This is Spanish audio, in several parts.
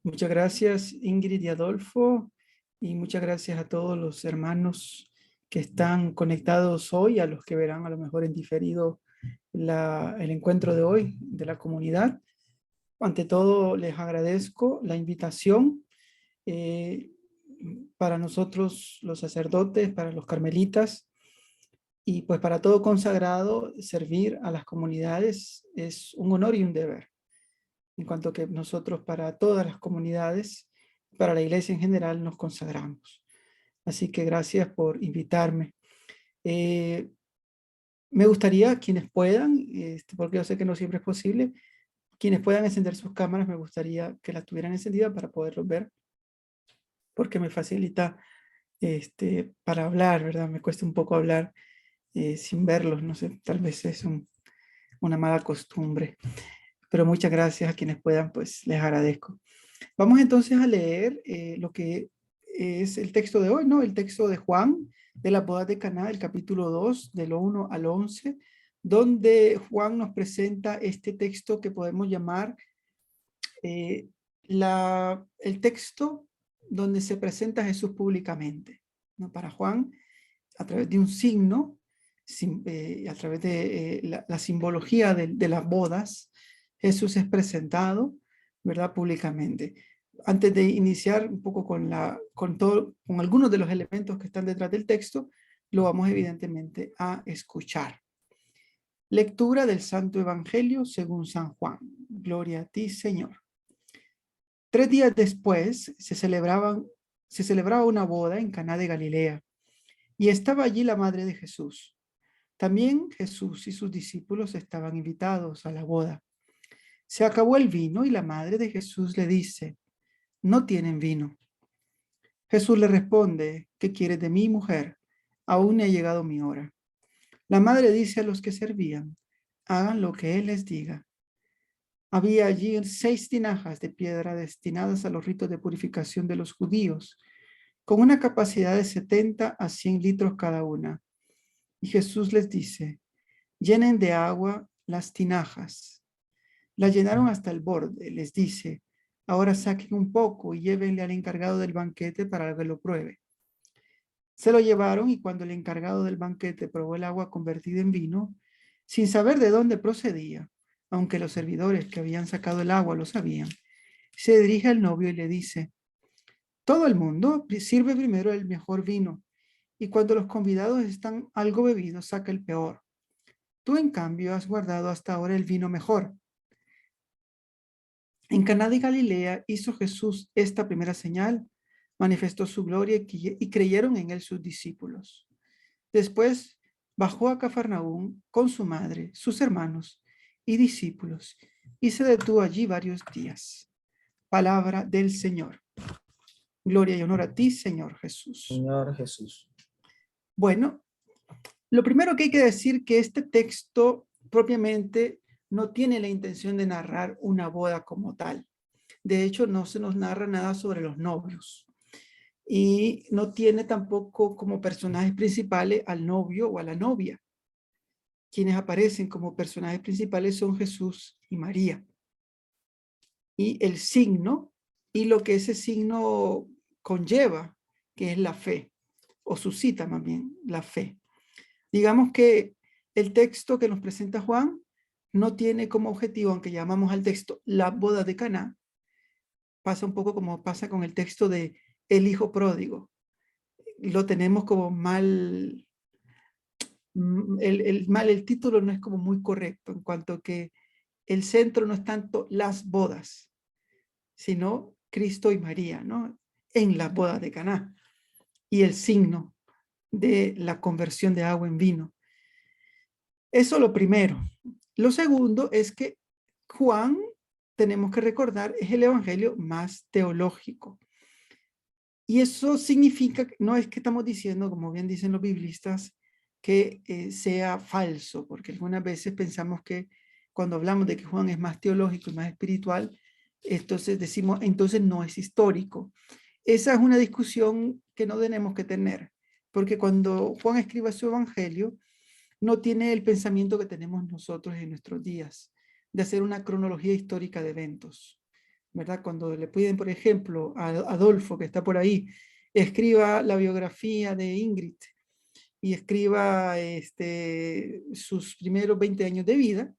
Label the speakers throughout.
Speaker 1: Muchas gracias, Ingrid y Adolfo, y muchas gracias a todos los hermanos que están conectados hoy, a los que verán a lo mejor en diferido el encuentro de hoy de la comunidad. Ante todo, les agradezco la invitación eh, para nosotros, los sacerdotes, para los carmelitas, y pues para todo consagrado, servir a las comunidades es un honor y un deber. En cuanto que nosotros para todas las comunidades, para la iglesia en general, nos consagramos. Así que gracias por invitarme. Eh, Me gustaría, quienes puedan, porque yo sé que no siempre es posible, quienes puedan encender sus cámaras, me gustaría que las tuvieran encendidas para poderlos ver, porque me facilita para hablar, ¿verdad? Me cuesta un poco hablar sin verlos, no sé, tal vez es una mala costumbre, pero muchas gracias a quienes puedan, pues les agradezco. Vamos entonces a leer lo que es el texto de hoy, ¿no? El texto de Juan, de las bodas de Caná, el capítulo 2, del 1 al 11, donde Juan nos presenta este texto que podemos llamar eh, el texto donde se presenta a Jesús públicamente, ¿no? Para Juan, a través de un signo, a través de la simbología de las bodas, Jesús es presentado, ¿verdad? Públicamente. Antes de iniciar un poco con algunos de los elementos que están detrás del texto, lo vamos evidentemente a escuchar. Lectura del Santo Evangelio según San Juan. Gloria a ti, Señor. 3 días después se celebraba una boda en Caná de Galilea y estaba allí la madre de Jesús. También Jesús y sus discípulos estaban invitados a la boda. Se acabó el vino y la madre de Jesús le dice, no tienen vino. Jesús le responde, ¿qué quieres de mí, mujer? Aún no ha llegado mi hora. La madre dice a los que servían, hagan lo que él les diga. Había allí 6 tinajas de piedra destinadas a los ritos de purificación de los judíos, con una capacidad de 70 a 100 litros cada una. Y Jesús les dice, llenen de agua las tinajas. La llenaron hasta el borde. Les dice, ahora saquen un poco y llévenle al encargado del banquete para que lo pruebe. Se lo llevaron y cuando el encargado del banquete probó el agua convertida en vino, sin saber de dónde procedía, aunque los servidores que habían sacado el agua lo sabían, se dirige al novio y le dice, todo el mundo sirve primero el mejor vino y cuando los convidados están algo bebidos saca el peor. Tú, en cambio, has guardado hasta ahora el vino mejor. En Caná de Galilea hizo Jesús esta primera señal, manifestó su gloria y creyeron en él sus discípulos. Después bajó a Cafarnaúm con su madre, sus hermanos y discípulos, y se detuvo allí varios días. Palabra del Señor. Gloria y honor a ti, Señor Jesús.
Speaker 2: Señor Jesús.
Speaker 1: Bueno, lo primero que hay que decir que este texto propiamente no tiene la intención de narrar una boda como tal. De hecho, no se nos narra nada sobre los novios y no tiene tampoco como personajes principales al novio o a la novia. Quienes aparecen como personajes principales son Jesús y María. Y el signo y lo que ese signo conlleva, que es la fe, o suscita más bien la fe. Digamos que el texto que nos presenta Juan no tiene como objetivo, aunque llamamos al texto la boda de Caná, pasa un poco como pasa con el texto de el hijo pródigo. Lo tenemos como mal, el título no es como muy correcto en cuanto a que el centro no es tanto las bodas, sino Cristo y María, ¿no? En la boda de Caná y el signo de la conversión de agua en vino. Eso lo primero. Lo segundo es que Juan, tenemos que recordar, es el evangelio más teológico. Y eso significa, no es que estamos diciendo, como bien dicen los biblistas, que sea falso, porque algunas veces pensamos que cuando hablamos de que Juan es más teológico y más espiritual, entonces decimos, entonces no es histórico. Esa es una discusión que no tenemos que tener, porque cuando Juan escribe su evangelio, no tiene el pensamiento que tenemos nosotros en nuestros días, de hacer una cronología histórica de eventos. ¿verdad? Cuando le piden, por ejemplo, a Adolfo, que está por ahí, escriba la biografía de Ingrid y escriba sus primeros 20 años de vida,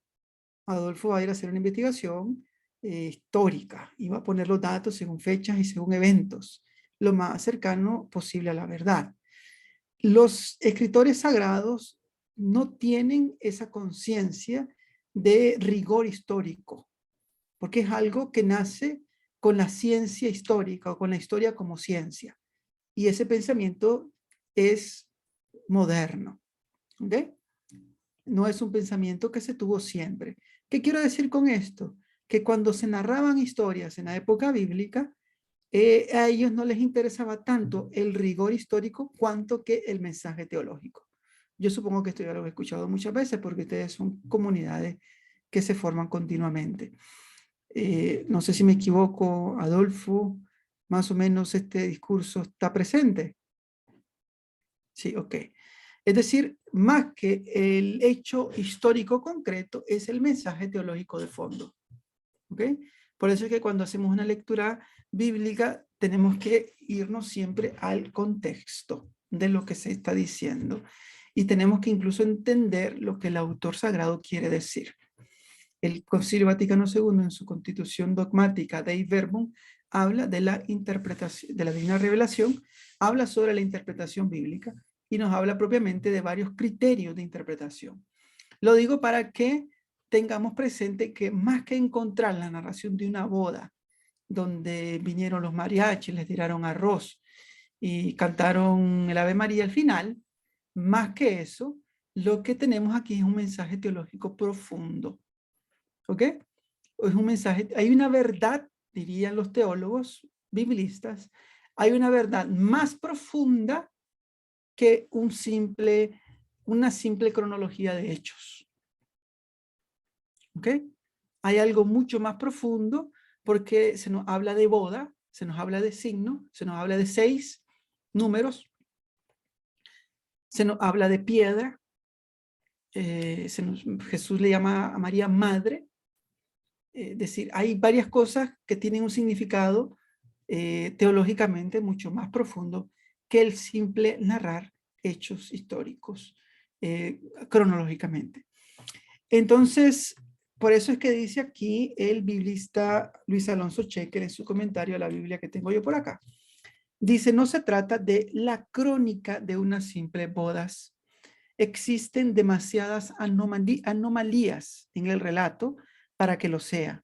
Speaker 1: Adolfo va a ir a hacer una investigación histórica y va a poner los datos según fechas y según eventos, lo más cercano posible a la verdad. Los escritores sagrados no tienen esa conciencia de rigor histórico, porque es algo que nace con la ciencia histórica o con la historia como ciencia. Y ese pensamiento es moderno, ¿ok? No es un pensamiento que se tuvo siempre. ¿Qué quiero decir con esto? Que cuando se narraban historias en la época bíblica, a ellos no les interesaba tanto el rigor histórico cuanto que el mensaje teológico. Yo supongo que esto ya lo he escuchado muchas veces porque ustedes son comunidades que se forman continuamente. No sé si me equivoco, Adolfo, más o menos este discurso está presente. Sí, ok. Es decir, más que el hecho histórico concreto, es el mensaje teológico de fondo. ¿Ok? Por eso es que cuando hacemos una lectura bíblica, tenemos que irnos siempre al contexto de lo que se está diciendo. Y tenemos que incluso entender lo que el autor sagrado quiere decir. El Concilio Vaticano II, en su constitución dogmática Dei Verbum, habla de la interpretación, de la divina revelación, habla sobre la interpretación bíblica y nos habla propiamente de varios criterios de interpretación. Lo digo para que tengamos presente que más que encontrar la narración de una boda, donde vinieron los mariachis, les tiraron arroz y cantaron el Ave María al final, más que eso, lo que tenemos aquí es un mensaje teológico profundo. ¿Ok? Es un mensaje, hay una verdad, dirían los teólogos biblistas, hay una verdad más profunda que una simple cronología de hechos. ¿Ok? Hay algo mucho más profundo porque se nos habla de boda, se nos habla de signo, se nos habla de 6 números, se nos habla de piedra, Jesús le llama a María madre, es decir, hay varias cosas que tienen un significado teológicamente mucho más profundo que el simple narrar hechos históricos cronológicamente. Entonces, por eso es que dice aquí el biblista Luis Alonso Checker en su comentario a la Biblia que tengo yo por acá. Dice, no se trata de la crónica de unas simples bodas. Existen demasiadas anomalías en el relato para que lo sea.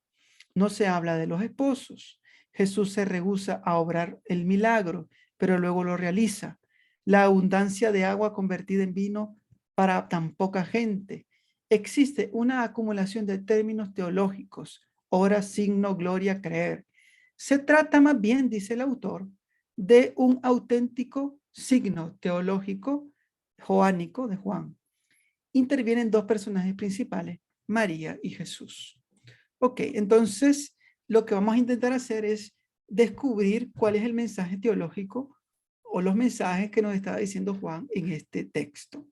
Speaker 1: No se habla de los esposos. Jesús se rehúsa a obrar el milagro, pero luego lo realiza. La abundancia de agua convertida en vino para tan poca gente. Existe una acumulación de términos teológicos, hora, signo, gloria, creer. Se trata más bien, dice el autor, de un auténtico signo teológico joánico de Juan. Intervienen dos personajes principales, María y Jesús. Ok, entonces lo que vamos a intentar hacer es descubrir cuál es el mensaje teológico o los mensajes que nos está diciendo Juan en este texto.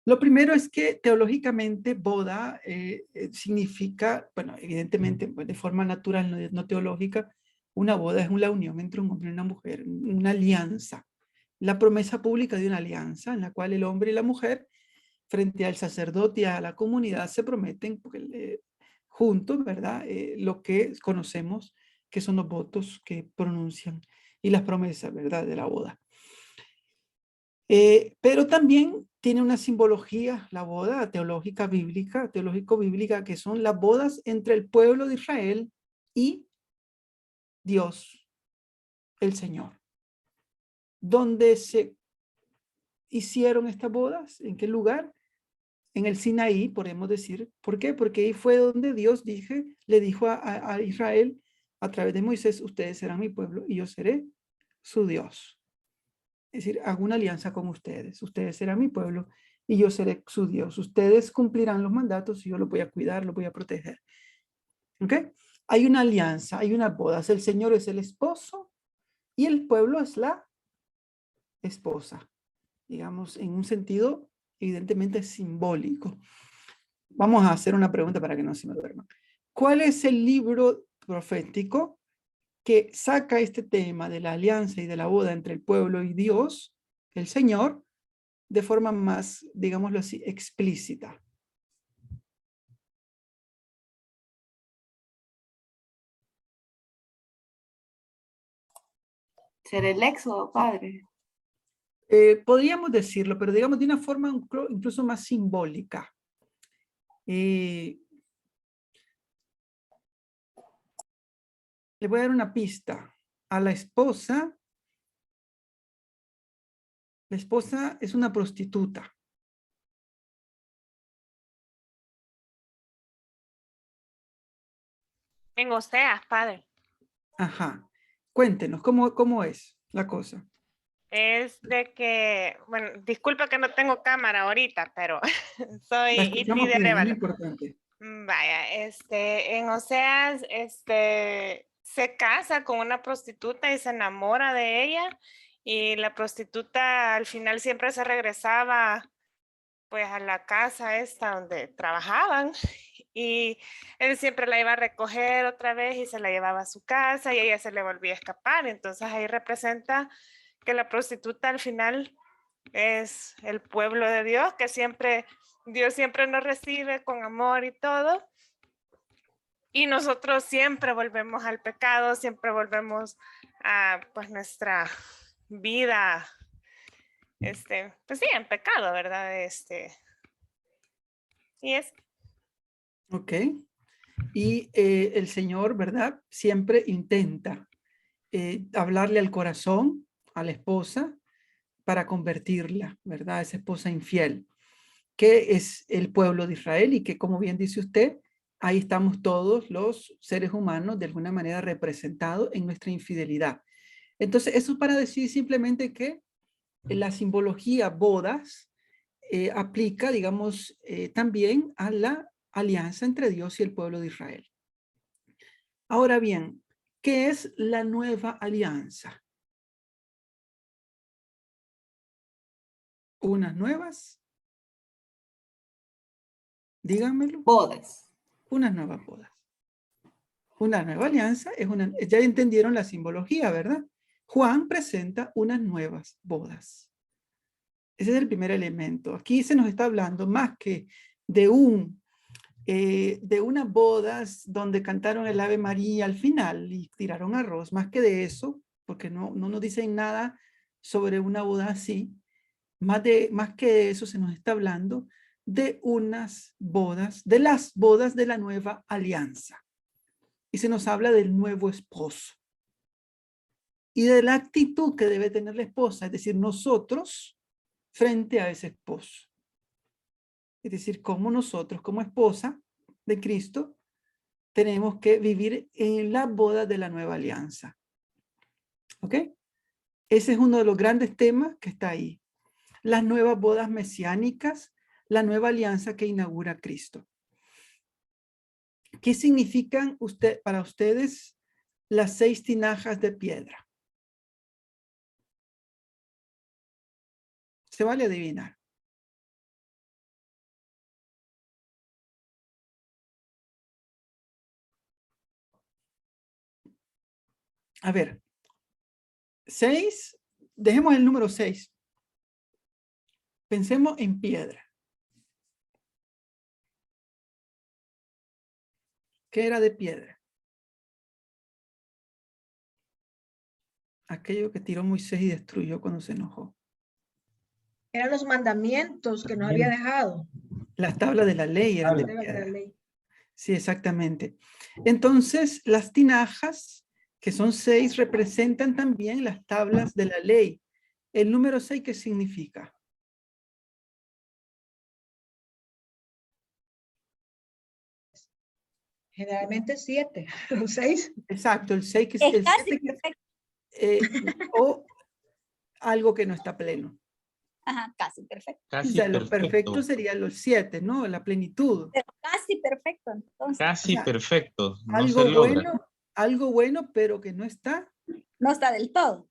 Speaker 1: Lo primero es que teológicamente boda significa, bueno, evidentemente de forma natural, no teológica, una boda es la unión entre un hombre y una mujer, una alianza, la promesa pública de una alianza en la cual el hombre y la mujer frente al sacerdote y a la comunidad se prometen juntos, ¿verdad? Lo que conocemos que son los votos que pronuncian y las promesas, ¿verdad? De la boda. Pero también tiene una simbología, la boda teológica bíblica, teológico-bíblica, que son las bodas entre el pueblo de Israel y Dios, el Señor. ¿Dónde se hicieron estas bodas? ¿En qué lugar? En el Sinaí, podemos decir. ¿Por qué? Porque ahí fue donde Dios le dijo a Israel a través de Moisés, ustedes serán mi pueblo y yo seré su Dios. Es decir, hago una alianza con ustedes. Ustedes serán mi pueblo y yo seré su Dios. Ustedes cumplirán los mandatos y yo los voy a cuidar, los voy a proteger. ¿Ok? Hay una alianza, hay unas bodas. El Señor es el esposo y el pueblo es la esposa. Digamos, en un sentido evidentemente simbólico. Vamos a hacer una pregunta para que no se me duerma. ¿Cuál es el libro profético que saca este tema de la alianza y de la boda entre el pueblo y Dios, el Señor, de forma más, digámoslo así, explícita?
Speaker 2: Ser el éxodo, padre.
Speaker 1: Podríamos decirlo, pero digamos de una forma incluso más simbólica. Le voy a dar una pista. A la esposa es una prostituta.
Speaker 3: En Oseas, padre.
Speaker 1: Ajá. Cuéntenos, ¿cómo es la cosa?
Speaker 3: Es de que, bueno, disculpa que no tengo cámara ahorita, pero
Speaker 1: La
Speaker 3: soy IT
Speaker 1: escuchamos
Speaker 3: de
Speaker 1: bien, es lo
Speaker 3: Arevalo.
Speaker 1: importante.
Speaker 3: Vaya, en Oseas, se casa con una prostituta y se enamora de ella, y la prostituta al final siempre se regresaba pues a la casa esta donde trabajaban, y él siempre la iba a recoger otra vez y se la llevaba a su casa y ella se le volvía a escapar. Entonces ahí representa que la prostituta al final es el pueblo de Dios, que Dios siempre nos recibe con amor y todo, y nosotros siempre volvemos al pecado, siempre volvemos a pues nuestra vida, pues sí, en pecado, ¿verdad? Y es
Speaker 1: Ok. Y el Señor, ¿verdad? Siempre intenta hablarle al corazón, a la esposa, para convertirla, ¿verdad? Esa esposa infiel, que es el pueblo de Israel y que, como bien dice usted, ahí estamos todos los seres humanos de alguna manera representados en nuestra infidelidad. Entonces, eso es para decir simplemente que la simbología bodas aplica, digamos, también a la alianza entre Dios y el pueblo de Israel. Ahora bien, ¿qué es la nueva alianza? ¿Unas nuevas? Díganmelo.
Speaker 2: Bodas.
Speaker 1: Unas nuevas bodas. Una nueva alianza es una, ya entendieron la simbología, ¿verdad? Juan presenta unas nuevas bodas. Ese es el primer elemento. Aquí se nos está hablando más que de de unas bodas donde cantaron el Ave María al final y tiraron arroz, más que de eso, porque no nos dicen nada sobre una boda así. Más que de eso se nos está hablando de unas bodas, de las bodas de la nueva alianza. Y se nos habla del nuevo esposo. Y de la actitud que debe tener la esposa, es decir, nosotros frente a ese esposo. Es decir, como nosotros, como esposa de Cristo, tenemos que vivir en la boda de la nueva alianza. ¿Ok? Ese es uno de los grandes temas que está ahí. Las nuevas bodas mesiánicas, la nueva alianza que inaugura Cristo. ¿Qué significan para ustedes las 6 tinajas de piedra? Se vale adivinar. A ver, 6, dejemos el número 6. Pensemos en piedra. ¿Qué era de piedra? Aquello que tiró Moisés y destruyó cuando se enojó.
Speaker 4: Eran los mandamientos que nos había dejado.
Speaker 1: Las tablas de la ley eran de piedra. Sí, exactamente. Entonces, las tinajas, que son 6, representan también las tablas de la ley. El número 6, ¿qué significa?
Speaker 4: Generalmente 7, los 6.
Speaker 1: Exacto, el 6 que es
Speaker 5: Es
Speaker 1: el
Speaker 5: casi
Speaker 1: 7
Speaker 5: perfecto.
Speaker 1: o algo que no está pleno.
Speaker 5: Ajá, casi perfecto.
Speaker 1: O sea, lo perfecto sería los 7, ¿no? La plenitud.
Speaker 5: Pero casi perfecto, entonces.
Speaker 6: Casi
Speaker 1: O sea,
Speaker 6: perfecto, no
Speaker 1: algo
Speaker 6: se logra.
Speaker 1: algo bueno, pero que no está
Speaker 5: No está del todo.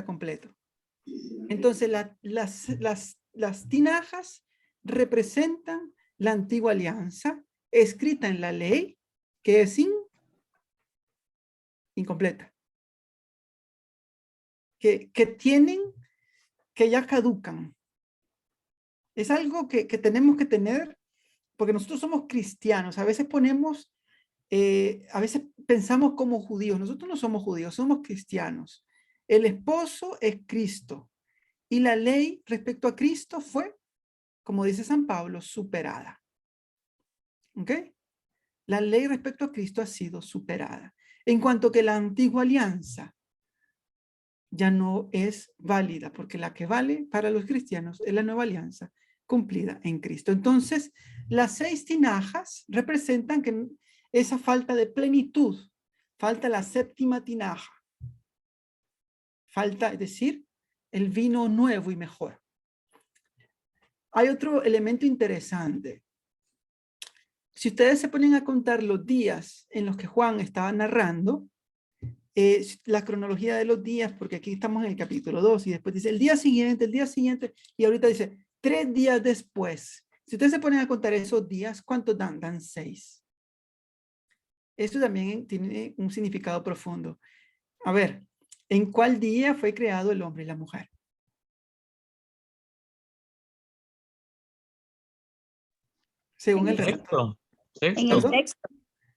Speaker 1: completo. Entonces, las tinajas representan la antigua alianza escrita en la ley que es incompleta. Que tienen, que ya caducan. Es algo que tenemos que tener, porque nosotros somos cristianos. A veces a veces pensamos como judíos. Nosotros no somos judíos, somos cristianos. El esposo es Cristo. Y la ley respecto a Cristo fue, como dice San Pablo, superada. ¿Ok? La ley respecto a Cristo ha sido superada. En cuanto que la antigua alianza ya no es válida, porque la que vale para los cristianos es la nueva alianza cumplida en Cristo. Entonces, las 6 tinajas representan que esa falta de plenitud, falta la 7ª tinaja. Falta, es decir, el vino nuevo y mejor. Hay otro elemento interesante. Si ustedes se ponen a contar los días en los que Juan estaba narrando, la cronología de los días, porque aquí estamos en el capítulo 2 y después dice el día siguiente, y ahorita dice 3 días después. Si ustedes se ponen a contar esos días, ¿cuántos dan? Dan 6. Esto también tiene un significado profundo. A ver, ¿en cuál día fue creado el hombre y la mujer? Según el relato.
Speaker 5: En el
Speaker 1: ¿Perdón?
Speaker 5: sexto.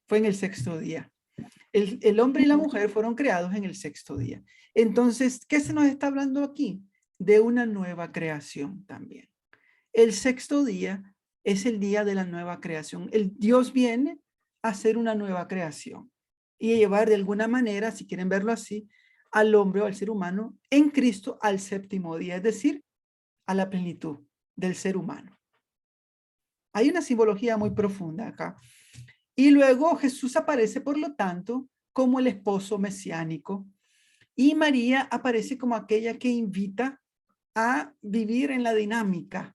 Speaker 1: Fue en el 6º día. El hombre y la mujer fueron creados en el 6º día. Entonces, ¿qué se nos está hablando aquí? De una nueva creación también. El 6º día es el día de la nueva creación. El Dios viene a hacer una nueva creación y a llevar de alguna manera, si quieren verlo así, al hombre o al ser humano en Cristo al 7º día, es decir, a la plenitud del ser humano. Hay una simbología muy profunda acá. Y luego Jesús aparece, por lo tanto, como el esposo mesiánico. Y María aparece como aquella que invita a vivir en la dinámica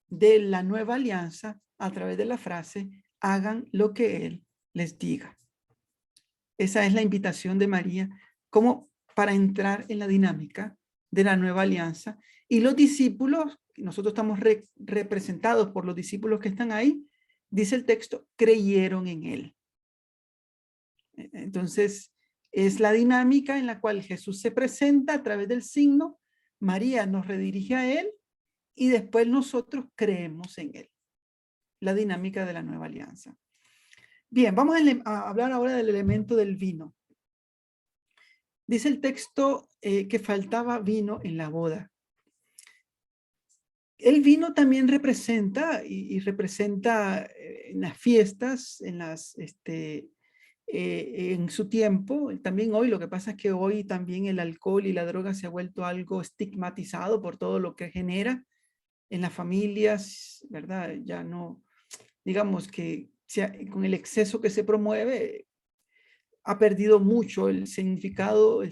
Speaker 1: de la nueva alianza a través de la frase, hagan lo que Él les diga. Esa es la invitación de María como para entrar en la dinámica de la nueva alianza. Y los discípulos, nosotros estamos representados por los discípulos que están ahí, dice el texto, creyeron en Él. Entonces, es la dinámica en la cual Jesús se presenta a través del signo, María nos redirige a Él y después nosotros creemos en Él. La dinámica de la nueva alianza. Bien, vamos a hablar ahora del elemento del vino. Dice el texto que faltaba vino en la boda. El vino también representa y representa en las fiestas, en su tiempo, también hoy. Lo que pasa es que hoy también el alcohol y la droga se ha vuelto algo estigmatizado por todo lo que genera en las familias, ¿verdad? Ya no, digamos que con el exceso que se promueve, ha perdido mucho el significado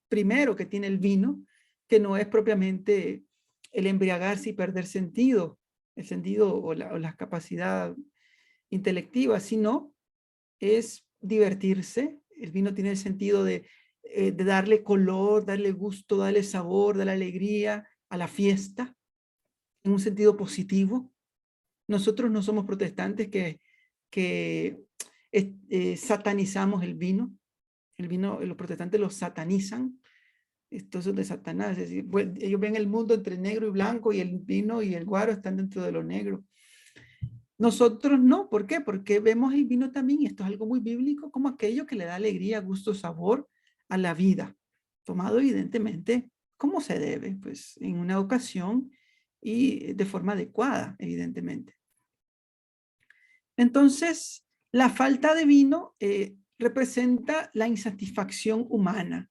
Speaker 1: primero que tiene el vino, que no es propiamente el embriagarse y perder el sentido o la capacidad intelectiva, sino es divertirse. El vino tiene el sentido de darle color, darle gusto, darle sabor, darle alegría a la fiesta, en un sentido positivo. Nosotros no somos protestantes que satanizamos el vino. El vino, los protestantes lo satanizan. Esto es de Satanás. Es decir, pues, ellos ven el mundo entre negro y blanco y el vino y el guaro están dentro de lo negro. Nosotros no. ¿Por qué? Porque vemos el vino también, y esto es algo muy bíblico, como aquello que le da alegría, gusto, sabor a la vida. Tomado evidentemente como se debe, pues en una ocasión y de forma adecuada, evidentemente. Entonces, la falta de vino representa la insatisfacción humana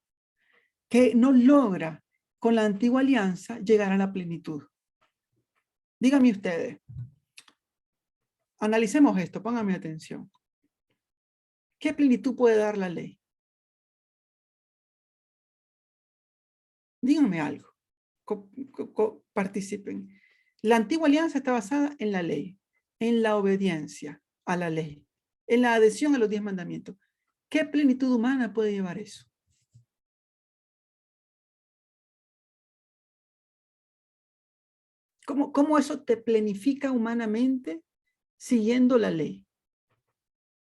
Speaker 1: que no logra con la antigua alianza llegar a la plenitud. Díganme ustedes, analicemos esto, pónganme atención. ¿Qué plenitud puede dar la ley? Díganme algo, participen. La antigua alianza está basada en la ley, en la obediencia a la ley, en la adhesión a los 10 mandamientos. ¿Qué plenitud humana puede llevar eso? ¿Cómo eso te planifica humanamente siguiendo la ley?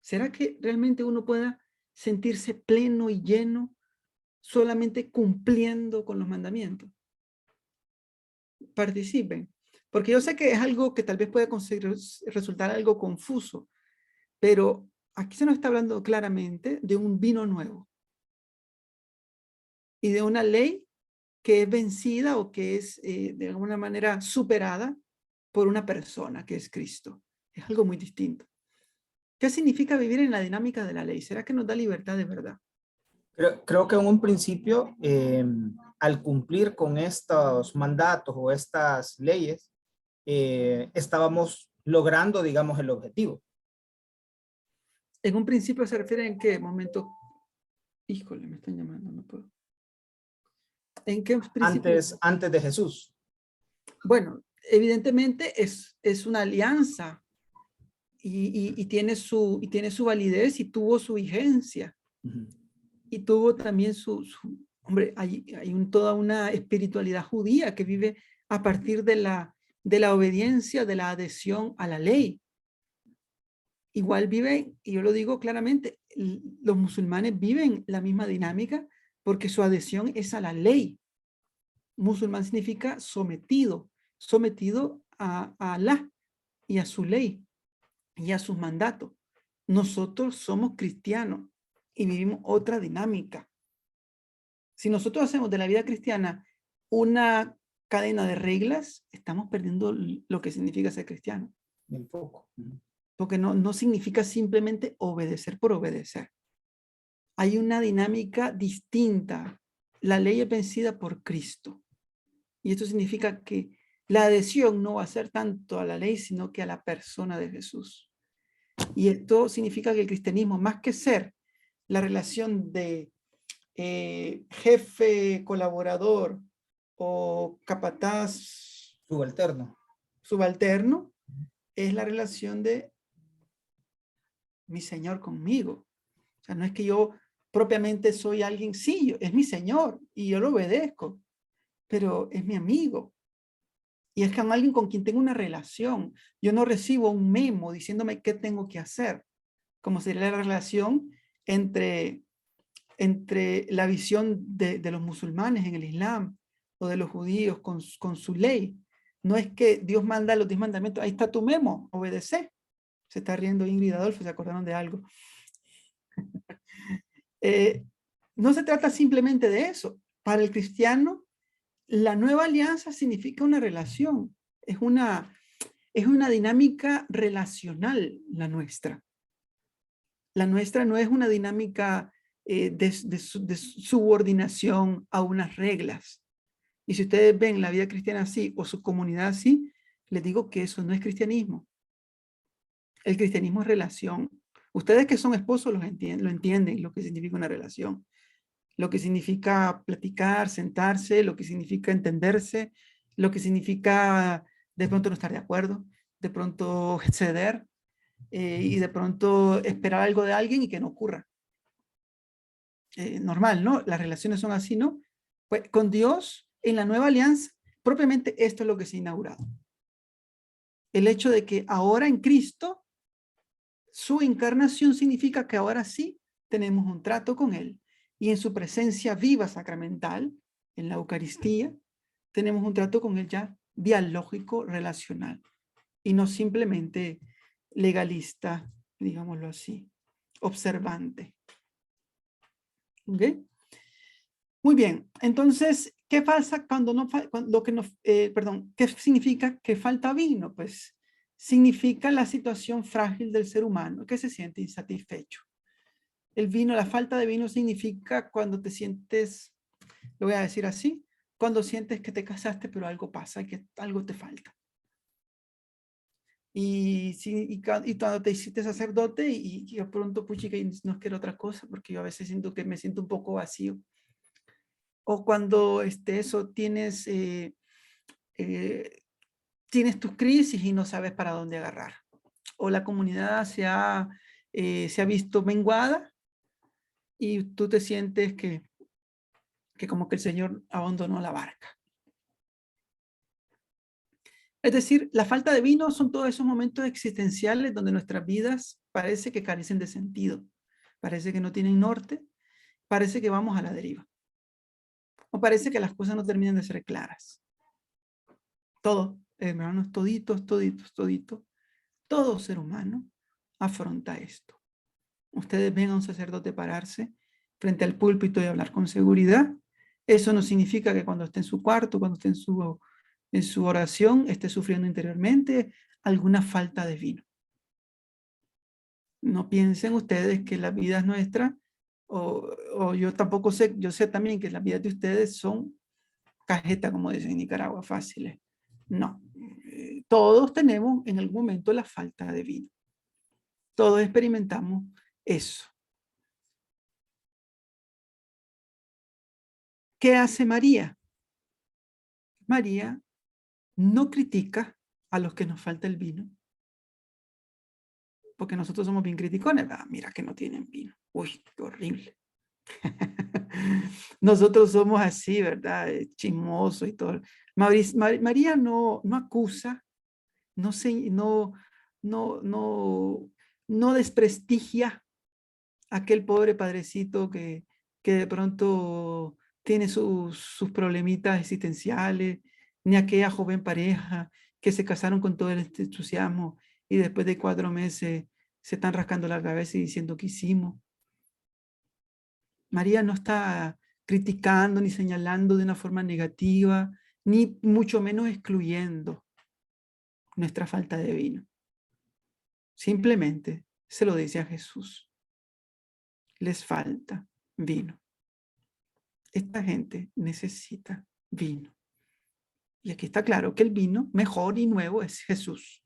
Speaker 1: ¿Será que realmente uno pueda sentirse pleno y lleno solamente cumpliendo con los mandamientos? Participen, porque yo sé que es algo que tal vez pueda resultar algo confuso, pero aquí se nos está hablando claramente de un vino nuevo y de una ley que es vencida o que es de alguna manera superada por una persona que es Cristo. Es algo muy distinto. ¿Qué significa vivir en la dinámica de la ley? ¿Será que nos da libertad de verdad?
Speaker 6: Creo que en un principio, al cumplir con estos mandatos o estas leyes, estábamos logrando, digamos, el objetivo.
Speaker 1: En un principio se refiere en qué momento. Híjole, me están llamando, no puedo. ¿En qué principio?
Speaker 6: Antes de Jesús.
Speaker 1: Bueno, evidentemente es una alianza y tiene su validez y tuvo su vigencia.
Speaker 6: Uh-huh.
Speaker 1: Y tuvo también hombre, hay toda una espiritualidad judía que vive a partir de la obediencia, de la adhesión a la ley. Igual viven, y yo lo digo claramente, los musulmanes viven la misma dinámica porque su adhesión es a la ley. Musulmán significa sometido a Alá y a su ley y a sus mandatos. Nosotros somos cristianos y vivimos otra dinámica. Si nosotros hacemos de la vida cristiana una cadena de reglas, estamos perdiendo lo que significa ser cristiano.
Speaker 6: Un poco.
Speaker 1: Porque no significa simplemente obedecer por obedecer. Hay una dinámica distinta. La ley es vencida por Cristo. Y esto significa que la adhesión no va a ser tanto a la ley, sino que a la persona de Jesús. Y esto significa que el cristianismo, más que ser la relación de jefe, colaborador o capataz subalterno, es la relación de mi Señor conmigo. O sea, no es que yo propiamente soy alguien, sí, es mi Señor y yo lo obedezco, pero es mi amigo. Y es con alguien con quien tengo una relación. Yo no recibo un memo diciéndome qué tengo que hacer, como sería la relación entre la visión de los musulmanes en el Islam o de los judíos con su ley. No es que Dios manda los 10 mandamientos, ahí está tu memo, obedece. Se está riendo Ingrid y Adolfo, se acordaron de algo. No se trata simplemente de eso. Para el cristiano, la nueva alianza significa una relación. Es una dinámica relacional la nuestra. La nuestra no es una dinámica de subordinación a unas reglas. Y si ustedes ven la vida cristiana así o su comunidad así, les digo que eso no es cristianismo. El cristianismo es relación. Ustedes que son esposos lo entienden lo que significa una relación. Lo que significa platicar, sentarse, lo que significa entenderse, lo que significa de pronto no estar de acuerdo, de pronto ceder y de pronto esperar algo de alguien y que no ocurra. Normal, ¿no? Las relaciones son así, ¿no? Pues con Dios, en la nueva alianza, propiamente esto es lo que se ha inaugurado. El hecho de que ahora en Cristo, su encarnación significa que ahora sí tenemos un trato con Él. Y en su presencia viva sacramental, en la Eucaristía, tenemos un trato con Él ya dialógico, relacional. Y no simplemente legalista, digámoslo así, observante. ¿Ok? Muy bien. Entonces, ¿qué pasa qué significa que falta vino? Pues significa la situación frágil del ser humano que se siente insatisfecho. El vino, la falta de vino significa cuando te sientes, lo voy a decir así, cuando sientes que te casaste pero algo pasa, que algo te falta. Y cuando te hiciste sacerdote y de pronto, puchica, no quiero otra cosa porque yo a veces siento que me siento un poco vacío. O cuando tienes tus crisis y no sabes para dónde agarrar. O la comunidad se ha visto menguada y tú te sientes que como que el Señor abandonó la barca. Es decir, la falta de vino son todos esos momentos existenciales donde nuestras vidas parece que carecen de sentido, parece que no tienen norte, parece que vamos a la deriva, o parece que las cosas no terminan de ser claras. Todo, hermanos, toditos, todo ser humano afronta esto. Ustedes ven a un sacerdote pararse frente al púlpito y hablar con seguridad. Eso no significa que cuando esté en su cuarto, cuando esté en su oración, esté sufriendo interiormente alguna falta de vino. No piensen ustedes que la vida es nuestra, o yo tampoco sé, yo sé también que las vidas de ustedes son cajeta, como dicen en Nicaragua, fáciles. No, todos tenemos en algún momento la falta de vino. Todos experimentamos eso. ¿Qué hace María? María no critica a los que nos falta el vino, porque nosotros somos bien criticones. Ah, mira que no tienen vino. Uy, qué horrible. Nosotros somos así, ¿verdad? Chismoso y todo. María no acusa, no desprestigia a aquel pobre padrecito que de pronto tiene sus problemitas existenciales, ni aquella joven pareja que se casaron con todo el entusiasmo y después de 4 meses se están rascando la cabeza y diciendo ¿qué hicimos? María no está criticando ni señalando de una forma negativa, ni mucho menos excluyendo nuestra falta de vino. Simplemente se lo dice a Jesús. Les falta vino. Esta gente necesita vino. Y aquí está claro que el vino mejor y nuevo es Jesús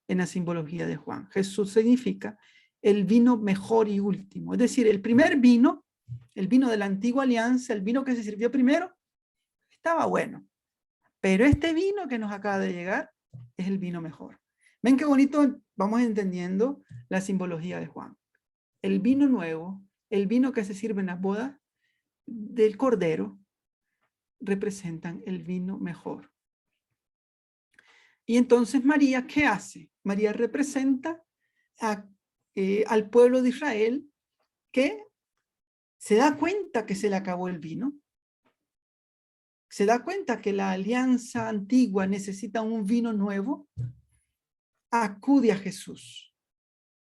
Speaker 1: en la simbología de Juan. Jesús significa el vino mejor y último. Es decir, el primer vino, el vino de la antigua alianza, el vino que se sirvió primero, estaba bueno. Pero este vino que nos acaba de llegar es el vino mejor. ¿Ven qué bonito? Vamos entendiendo la simbología de Juan. El vino nuevo, el vino que se sirve en las bodas del Cordero, representan el vino mejor. Y entonces María, ¿qué hace? María representa al pueblo de Israel que se da cuenta que se le acabó el vino. Se da cuenta que la alianza antigua necesita un vino nuevo. Acude a Jesús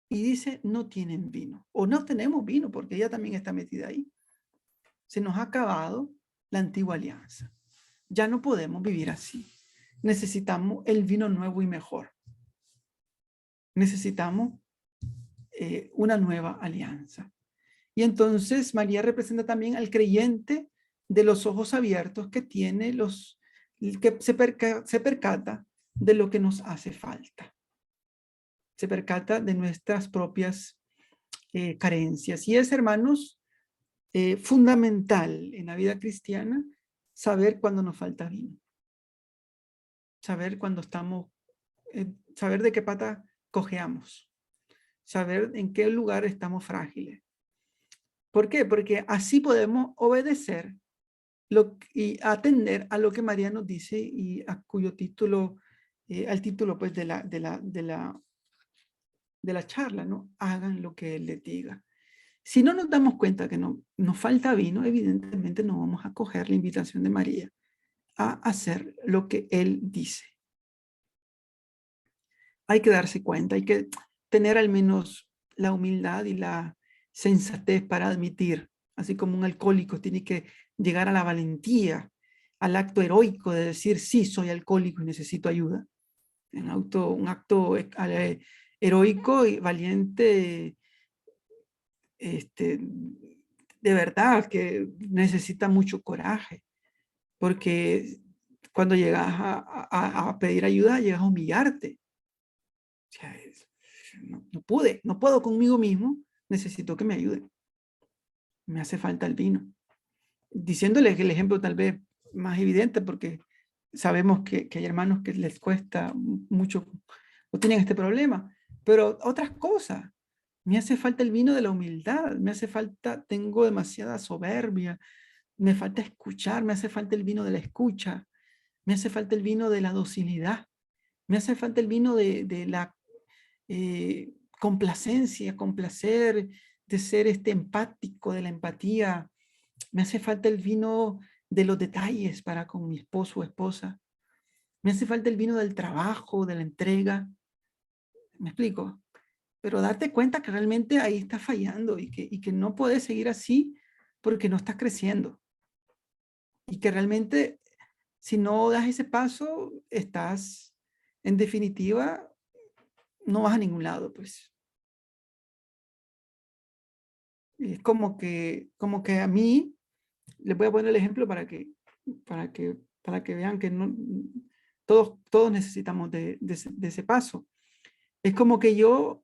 Speaker 1: y dice, no tienen vino. O no tenemos vino, porque ella también está metida ahí. Se nos ha acabado la antigua alianza. Ya no podemos vivir así. Necesitamos el vino nuevo y mejor. Necesitamos una nueva alianza. Y entonces María representa también al creyente de los ojos abiertos que tiene que se percata de lo que nos hace falta. Se percata de nuestras propias carencias. Y es, hermanos, fundamental en la vida cristiana saber cuando nos falta vino. Saber cuando estamos, saber de qué pata cojeamos. Saber en qué lugar estamos frágiles. ¿Por qué? Porque así podemos obedecer y atender a lo que María nos dice y a cuyo título, al título pues de la charla, ¿no? Hagan lo que Él les diga. Si no nos damos cuenta que nos falta vino, evidentemente no vamos a acoger la invitación de María a hacer lo que Él dice. Hay que darse cuenta, hay que tener al menos la humildad y la sensatez para admitir, así como un alcohólico tiene que llegar a la valentía, al acto heroico de decir, sí, soy alcohólico y necesito ayuda. Un acto heroico y valiente, de verdad, que necesita mucho coraje, porque cuando llegas a pedir ayuda, llegas a humillarte. O sea, no puedo conmigo mismo, necesito que me ayuden. Me hace falta el vino. Diciéndoles el ejemplo tal vez más evidente, porque sabemos que hay hermanos que les cuesta mucho o tienen este problema, pero otras cosas. Me hace falta el vino de la humildad, me hace falta, tengo demasiada soberbia, me falta escuchar, me hace falta el vino de la escucha, me hace falta el vino de la docilidad, me hace falta el vino de la complacencia, complacer, de ser empático, de la empatía. Me hace falta el vino de los detalles para con mi esposo o esposa. Me hace falta el vino del trabajo, de la entrega. ¿Me explico? Pero darte cuenta que realmente ahí estás fallando y que no puedes seguir así porque no estás creciendo. Y que realmente si no das ese paso, estás, en definitiva, no vas a ningún lado, pues. Es como que a mí, les voy a poner el ejemplo para que vean que no, todos necesitamos de ese paso. Es como que yo,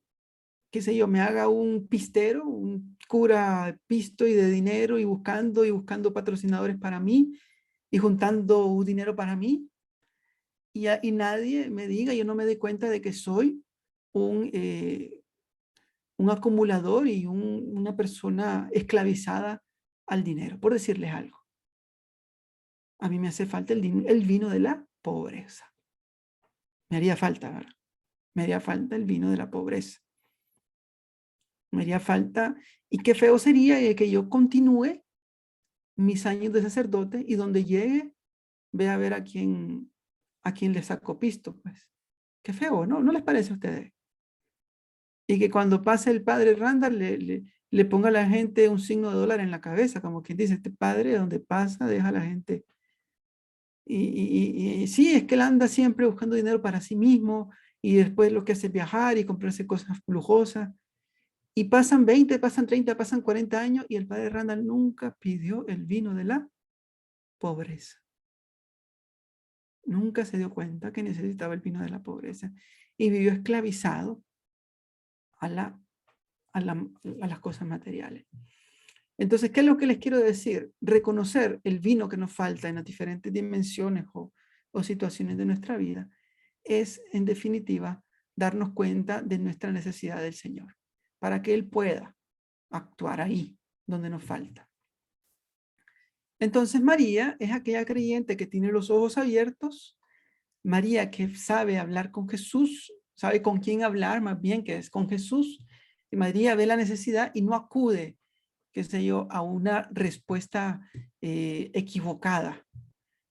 Speaker 1: qué sé yo, me haga un pistero, un cura pisto y de dinero y buscando patrocinadores para mí y juntando dinero para mí y nadie me diga, yo no me dé cuenta de que soy un acumulador y una persona esclavizada al dinero, por decirles algo. A mí me hace falta el vino de la pobreza. Me haría falta, ¿verdad? Me haría falta el vino de la pobreza. Me haría falta, y qué feo sería que yo continúe mis años de sacerdote y donde llegue, ve a ver a quién le saco pisto, pues. Qué feo, ¿no? ¿No les parece a ustedes? Y que cuando pase el padre Randall le ponga a la gente un signo de dólar en la cabeza, como quien dice, este padre donde pasa deja a la gente. Y sí, es que él anda siempre buscando dinero para sí mismo y después lo que hace es viajar y comprarse cosas lujosas. Y pasan 20, pasan 30, pasan 40 años y el padre Randall nunca pidió el vino de la pobreza. Nunca se dio cuenta que necesitaba el vino de la pobreza y vivió esclavizado a las cosas materiales. Entonces, ¿qué es lo que les quiero decir? Reconocer el vino que nos falta en las diferentes dimensiones o situaciones de nuestra vida es, en definitiva, darnos cuenta de nuestra necesidad del Señor para que Él pueda actuar ahí donde nos falta. Entonces, María es aquella creyente que tiene los ojos abiertos, María que sabe hablar con Jesús, sabe con quién hablar, más bien que es con Jesús. Y María ve la necesidad y no acude, qué sé yo, a una respuesta equivocada.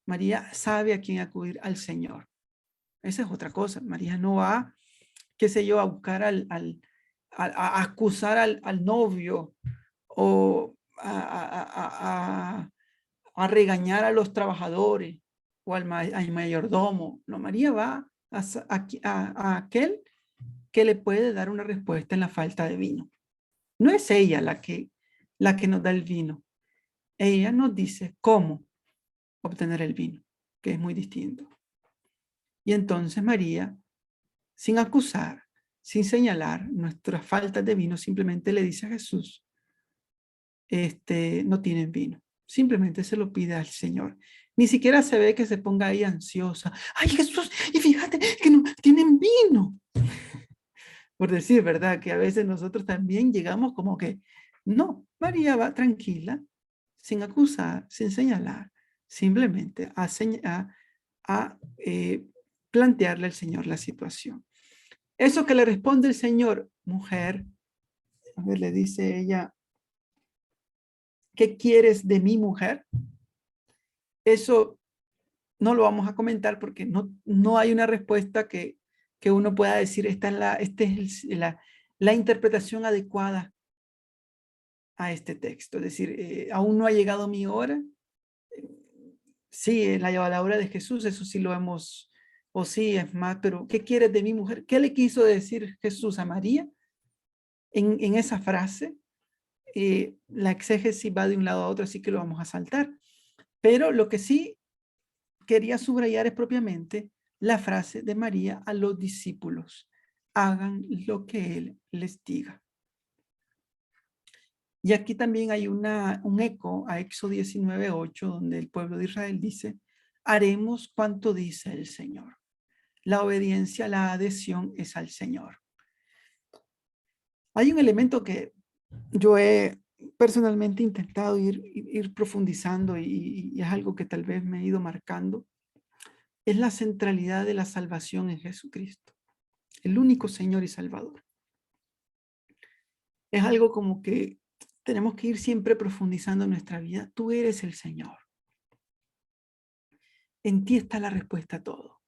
Speaker 1: María sabe a quién acudir, al Señor. Esa es otra cosa. María no va, qué sé yo, a buscar a acusar al novio o a regañar a los trabajadores o al mayordomo. No, María va a aquel que le puede dar una respuesta en la falta de vino. No es ella la que nos da el vino. Ella nos dice cómo obtener el vino, que es muy distinto. Y entonces María, sin acusar, sin señalar nuestras faltas de vino, simplemente le dice a Jesús, no tienen vino. Simplemente se lo pide al Señor. Ni siquiera se ve que se ponga ahí ansiosa. Ay, Jesús, y fíjate que no tienen vino. Por decir, ¿verdad? Que a veces nosotros también llegamos como que, no, María va tranquila, sin acusar, sin señalar, simplemente a plantearle al Señor la situación. Eso que le responde el Señor, mujer, a ver, le dice ella, ¿qué quieres de mi mujer? Eso no lo vamos a comentar porque no hay una respuesta que uno pueda decir, esta es la interpretación adecuada a este texto. Es decir, aún no ha llegado mi hora. Sí, la hora de Jesús, eso sí lo hemos, o sí, es más, pero ¿qué quieres de mi mujer? ¿Qué le quiso decir Jesús a María en esa frase? La exégesis va de un lado a otro, así que lo vamos a saltar. Pero lo que sí quería subrayar es propiamente la frase de María a los discípulos. Hagan lo que Él les diga. Y aquí también hay un eco a Éxodo 19:8, donde el pueblo de Israel dice, haremos cuanto dice el Señor. La obediencia, la adhesión es al Señor. Hay un elemento que yo he personalmente intentado ir profundizando y es algo que tal vez me he ido marcando. Es la centralidad de la salvación en Jesucristo, el único Señor y Salvador. Es algo como que tenemos que ir siempre profundizando en nuestra vida. Tú eres el Señor. En ti está la respuesta a todo.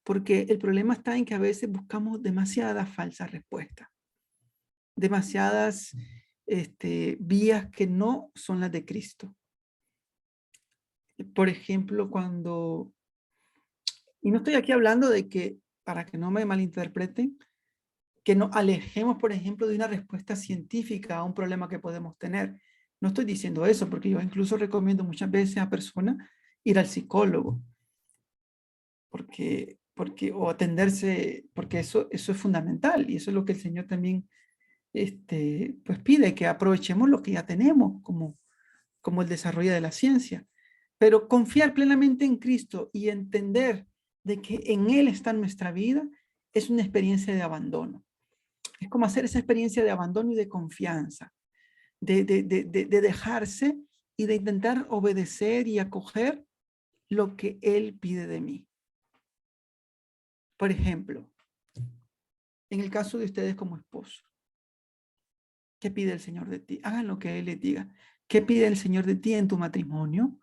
Speaker 1: Porque el problema está en que a veces buscamos demasiadas falsas respuestas. Demasiadas vías que no son las de Cristo. Por ejemplo, y no estoy aquí hablando de que, para que no me malinterpreten, que nos alejemos, por ejemplo, de una respuesta científica a un problema que podemos tener. No estoy diciendo eso, porque yo incluso recomiendo muchas veces a personas ir al psicólogo, o atenderse, porque eso es fundamental, y eso es lo que el Señor también pues pide, que aprovechemos lo que ya tenemos, como el desarrollo de la ciencia. Pero confiar plenamente en Cristo y entender de que en Él está nuestra vida es una experiencia de abandono. Es como hacer esa experiencia de abandono y de confianza, de dejarse y de intentar obedecer y acoger lo que Él pide de mí. Por ejemplo, en el caso de ustedes como esposos, ¿qué pide el Señor de ti? Hagan lo que Él les diga. ¿Qué pide el Señor de ti en tu matrimonio,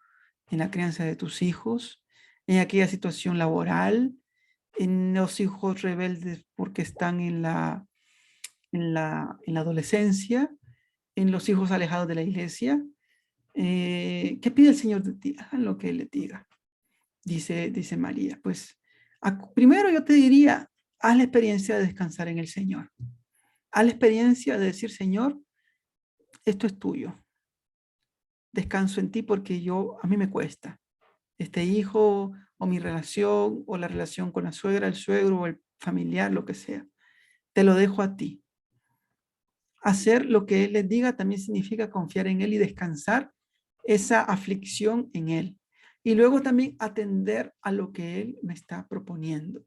Speaker 1: en la crianza de tus hijos, en aquella situación laboral, en los hijos rebeldes porque están en la adolescencia, en los hijos alejados de la iglesia? ¿Qué pide el Señor de ti? Hagan lo que Él les diga, dice María. Pues primero yo te diría, haz la experiencia de descansar en el Señor. Haz la experiencia de decir, Señor, esto es tuyo. Descanso en ti porque a mí me cuesta. Este hijo o mi relación o la relación con la suegra, el suegro o el familiar, lo que sea. Te lo dejo a ti. Hacer lo que Él les diga también significa confiar en Él y descansar esa aflicción en Él. Y luego también atender a lo que Él me está proponiendo.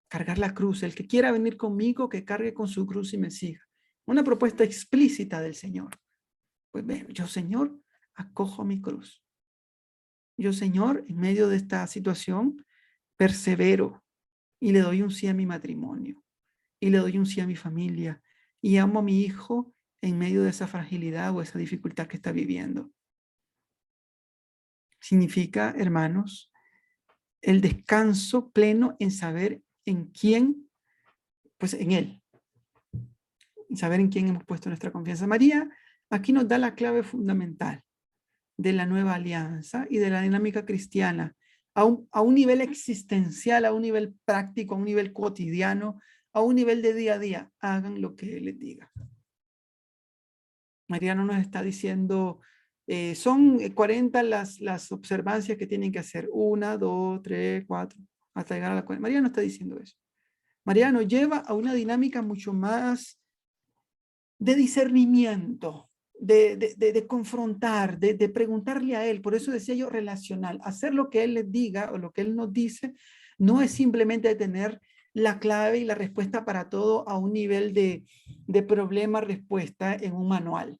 Speaker 1: Cargar la cruz. El que quiera venir conmigo, que cargue con su cruz y me siga. Una propuesta explícita del Señor. Pues yo, Señor, acojo mi cruz. Yo, Señor, en medio de esta situación, persevero y le doy un sí a mi matrimonio. Y le doy un sí a mi familia. Y amo a mi hijo en medio de esa fragilidad o esa dificultad que está viviendo. Significa, hermanos, el descanso pleno en saber en quién, pues en Él. En saber en quién hemos puesto nuestra confianza. María aquí nos da la clave fundamental de la nueva alianza y de la dinámica cristiana a un nivel existencial, a un nivel práctico, a un nivel cotidiano, a un nivel de día a día. Hagan lo que Él les diga. María no nos está diciendo, son 40 las observancias que tienen que hacer. 1, 2, 3, 4, hasta llegar a la 40. María no está diciendo eso. María nos lleva a una dinámica mucho más de discernimiento, de confrontar, de preguntarle a Él. Por eso decía yo relacional. Hacer lo que Él les diga o lo que Él nos dice no es simplemente tener la clave y la respuesta para todo a un nivel de problema-respuesta en un manual.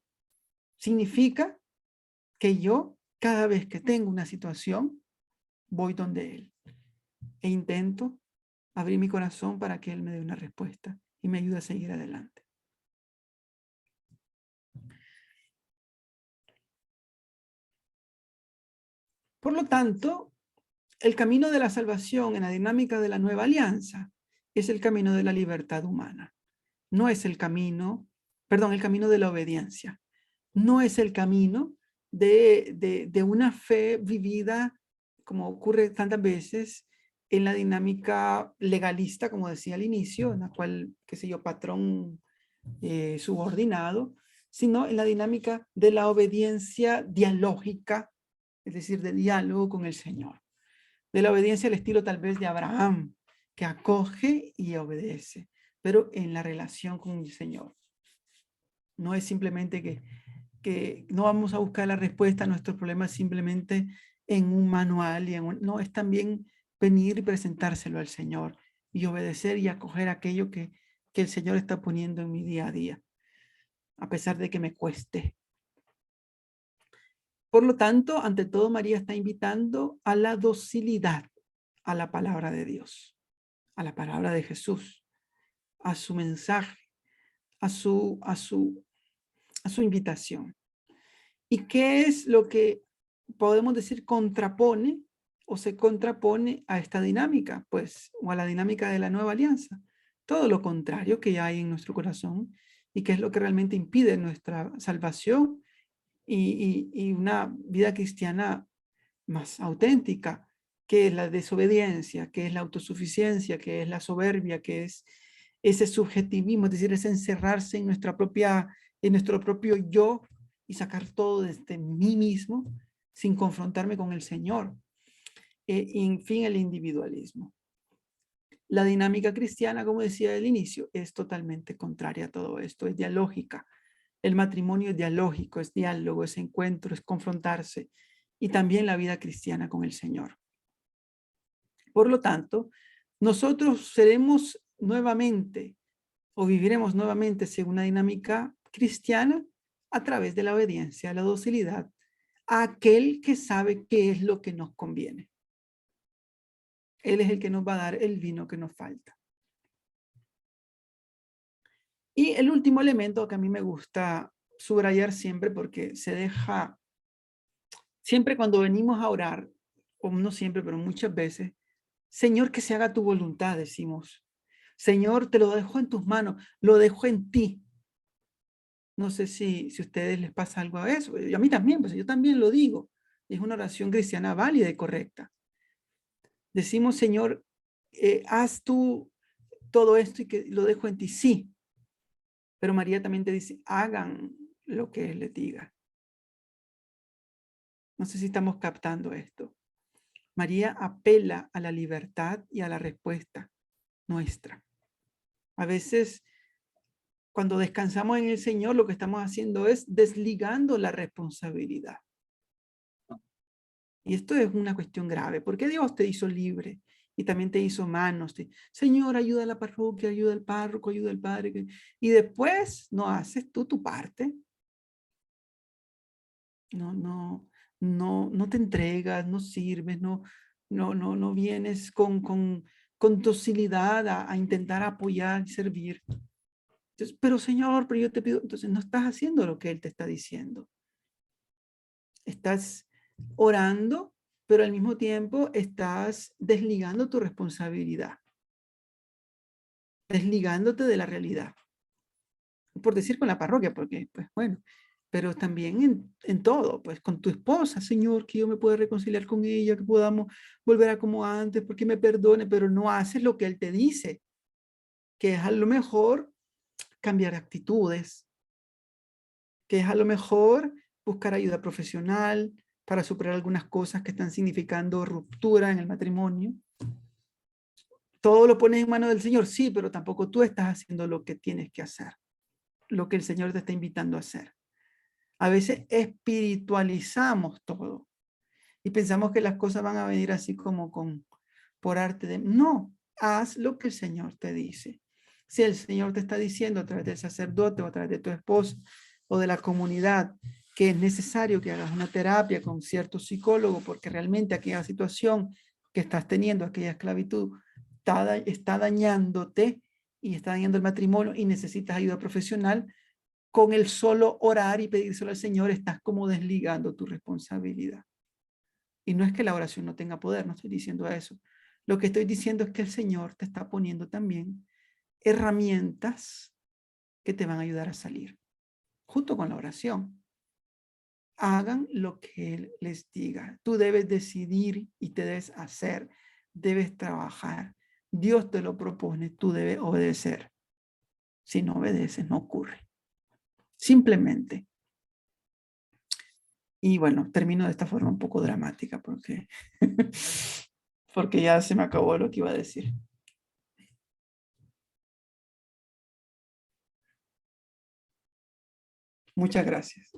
Speaker 1: Significa que yo, cada vez que tengo una situación, voy donde Él e intento abrir mi corazón para que Él me dé una respuesta y me ayude a seguir adelante. Por lo tanto, el camino de la salvación en la dinámica de la nueva alianza es el camino de la libertad humana. No es el camino de la obediencia. No es el camino de una fe vivida, como ocurre tantas veces, en la dinámica legalista, como decía al inicio, en la cual, qué sé yo, patrón subordinado, sino en la dinámica de la obediencia dialógica, es decir, de diálogo con el Señor. De la obediencia al estilo tal vez de Abraham, que acoge y obedece, pero en la relación con el Señor. No es simplemente que no vamos a buscar la respuesta a nuestros problemas simplemente en un manual, no, es también venir y presentárselo al Señor y obedecer y acoger aquello que el Señor está poniendo en mi día a día, a pesar de que me cueste. Por lo tanto, ante todo, María está invitando a la docilidad a la palabra de Dios, a la palabra de Jesús, a su mensaje, a su invitación. ¿Y qué es lo que podemos decir contrapone o se contrapone a esta dinámica? Pues, o a la dinámica de la nueva alianza. Todo lo contrario que hay en nuestro corazón y que es lo que realmente impide nuestra salvación y una vida cristiana más auténtica, que es la desobediencia, que es la autosuficiencia, que es la soberbia, que es ese subjetivismo, es decir, es encerrarse en nuestro propio yo y sacar todo desde mí mismo sin confrontarme con el Señor. Y en fin, el individualismo. La dinámica cristiana, como decía al inicio, es totalmente contraria a todo esto, es dialógica. El matrimonio es dialógico, es diálogo, es encuentro, es confrontarse. Y también la vida cristiana con el Señor. Por lo tanto, nosotros seremos nuevamente o viviremos nuevamente según una dinámica cristiana a través de la obediencia, la docilidad, a aquel que sabe qué es lo que nos conviene. Él es el que nos va a dar el vino que nos falta. Y el último elemento que a mí me gusta subrayar siempre porque se deja, siempre cuando venimos a orar, o no siempre, pero muchas veces, Señor, que se haga tu voluntad, decimos. Señor, te lo dejo en tus manos, lo dejo en ti. No sé si a ustedes les pasa algo a eso. Y a mí también, pues yo también lo digo. Es una oración cristiana válida y correcta. Decimos, Señor, haz tú todo esto y que lo dejo en ti. Sí. Pero María también te dice, hagan lo que Él les diga. No sé si estamos captando esto. María apela a la libertad y a la respuesta nuestra. A veces, cuando descansamos en el Señor, lo que estamos haciendo es desligando la responsabilidad. Y esto es una cuestión grave, porque Dios te hizo libre y también te hizo manos. Señor, ayuda a la parroquia, ayuda al párroco, ayuda al padre. Y después no haces tú tu parte. No te entregas, no sirves, no vienes con docilidad a intentar apoyar y servir. Entonces, pero Señor, pero yo te pido, entonces no estás haciendo lo que Él te está diciendo. Estás orando, pero al mismo tiempo estás desligando tu responsabilidad, desligándote de la realidad. Por decir con la parroquia, porque, pues bueno, pero también en todo, pues con tu esposa, Señor, que yo me pueda reconciliar con ella, que podamos volver a como antes, porque me perdone, pero no haces lo que Él te dice, que es a lo mejor cambiar actitudes, que es a lo mejor buscar ayuda profesional para superar algunas cosas que están significando ruptura en el matrimonio. Todo lo pones en manos del Señor, sí, pero tampoco tú estás haciendo lo que tienes que hacer, lo que el Señor te está invitando a hacer. A veces espiritualizamos todo y pensamos que las cosas van a venir así como por arte de... No, haz lo que el Señor te dice. Si el Señor te está diciendo a través del sacerdote o a través de tu esposo o de la comunidad que es necesario que hagas una terapia con cierto psicólogo porque realmente aquella situación que estás teniendo, aquella esclavitud, está dañándote y está dañando el matrimonio y necesitas ayuda profesional, con el solo orar y pedírselo al Señor, estás como desligando tu responsabilidad. Y no es que la oración no tenga poder, no estoy diciendo eso. Lo que estoy diciendo es que el Señor te está poniendo también herramientas que te van a ayudar a salir, junto con la oración. Hagan lo que Él les diga. Tú debes decidir y te debes hacer, debes trabajar. Dios te lo propone, tú debes obedecer. Si no obedeces, no ocurre. Simplemente. Y bueno, termino de esta forma un poco dramática porque, porque ya se me acabó lo que iba a decir. Muchas gracias.